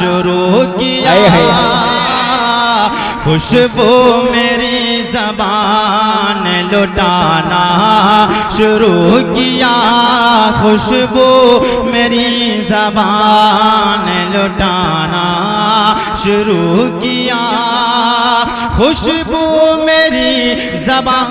शुरू किया, खुशबू मेरी ज़बान लुटाना शुरू किया, खुशबू मेरी ज़बान लुटाना शुरू किया, खुशबू मेरी ज़बान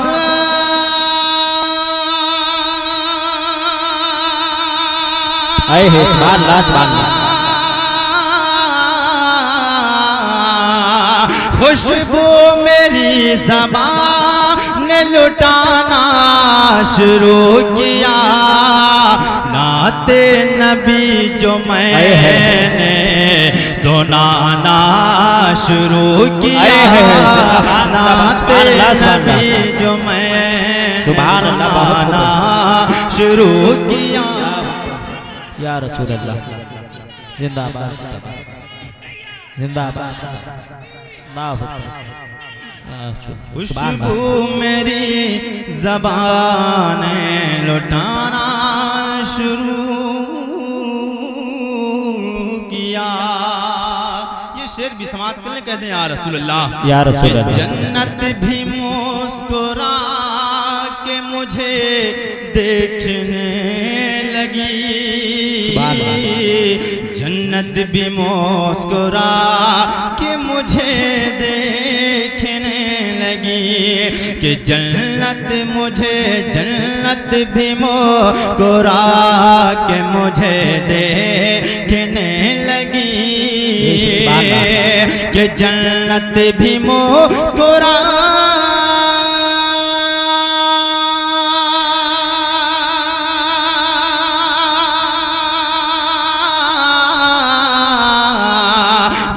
खुशबू मेरी ज़बान ने लुटाना शुरू किया, नाते नबी जो मैंने सुनाना शुरू किया, नाते नबी जो मैंने सुनाना शुरू किया। या रसूल अल्लाह जिंदाबाद जिंदाबाद। खुशबू मेरी ज़बान लुटाना शुरू किया। ये शेर भी समात करने कहते हैं या रसूल अल्लाह, या रसूल अल्लाह। जन्नत भी मुस्कुरा के मुझे देखने लगी, जन्नत भी मुस्कुरा के मुझे देखने लगी, कि जन्नत भी मुस्कुरा के मुझे देखने लगी, कि जन्नत भी मुस्कुरा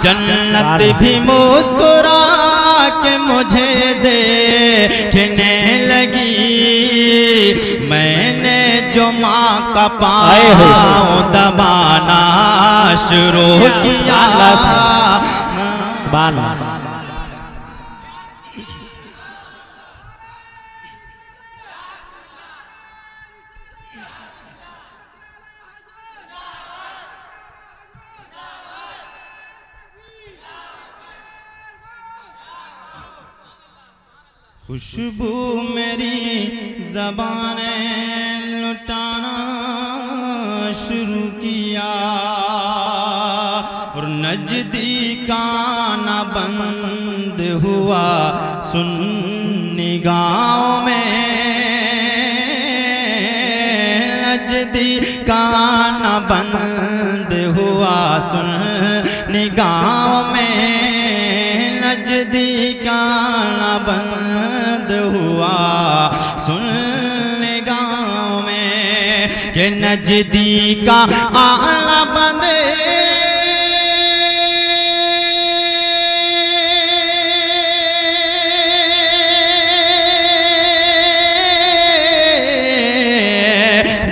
जन्नत भी मुस्कुरा के मुझे देखने लगी, मैंने जो माँ का पाँव दबाना शुरू किया। खुशबू मेरी ज़बान लुटाना शुरू किया, और नज़दीकाना बंद हुआ सुन निगाहों में, नज़दीकाना बंद हुआ सुन निगाहों में, नज़दीकाना बंद हुआ सुन निगाहों में, कि नज़दीका आना बंद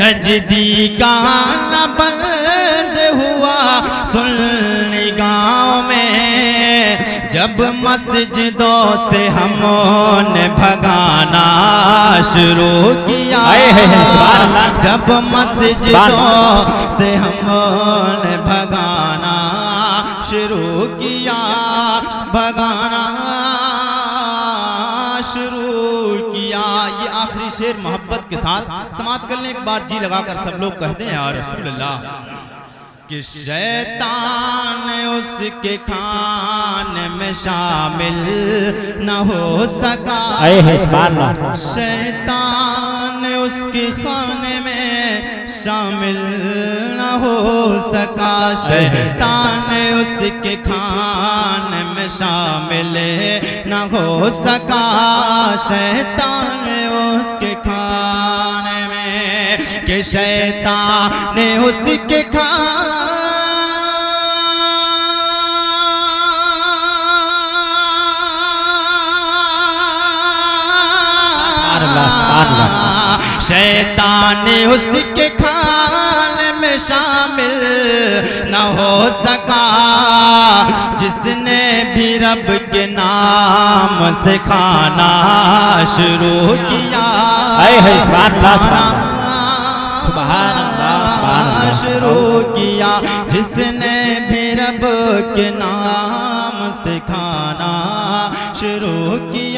नज़दीका आना बंद हुआ सुन निगाहों में, जब मस्जिदों से हमने भगाना शुरू किया, जब मस्जिदों से हमने भगाना शुरू किया, भगाना शुरू किया। ये आखिरी शेर मोहब्बत के साथ समाप्त कर लें। एक बार जी लगाकर सब लोग कहते हैं या रसूल अल्लाह, कि शैतान उसके खाने में शामिल न हो सका, शैतान उसके खाने में शामिल न हो सका, शैतान उसके खाने में शामिल न हो सका, शैतान उसके खाने में, कि शैतान उसके शैतान उसके खाने में शामिल न हो सका, जिसने भी रब के नाम से खाना शुरू किया, शुरू किया, जिसने भी रब के नाम से खाना शुरू किया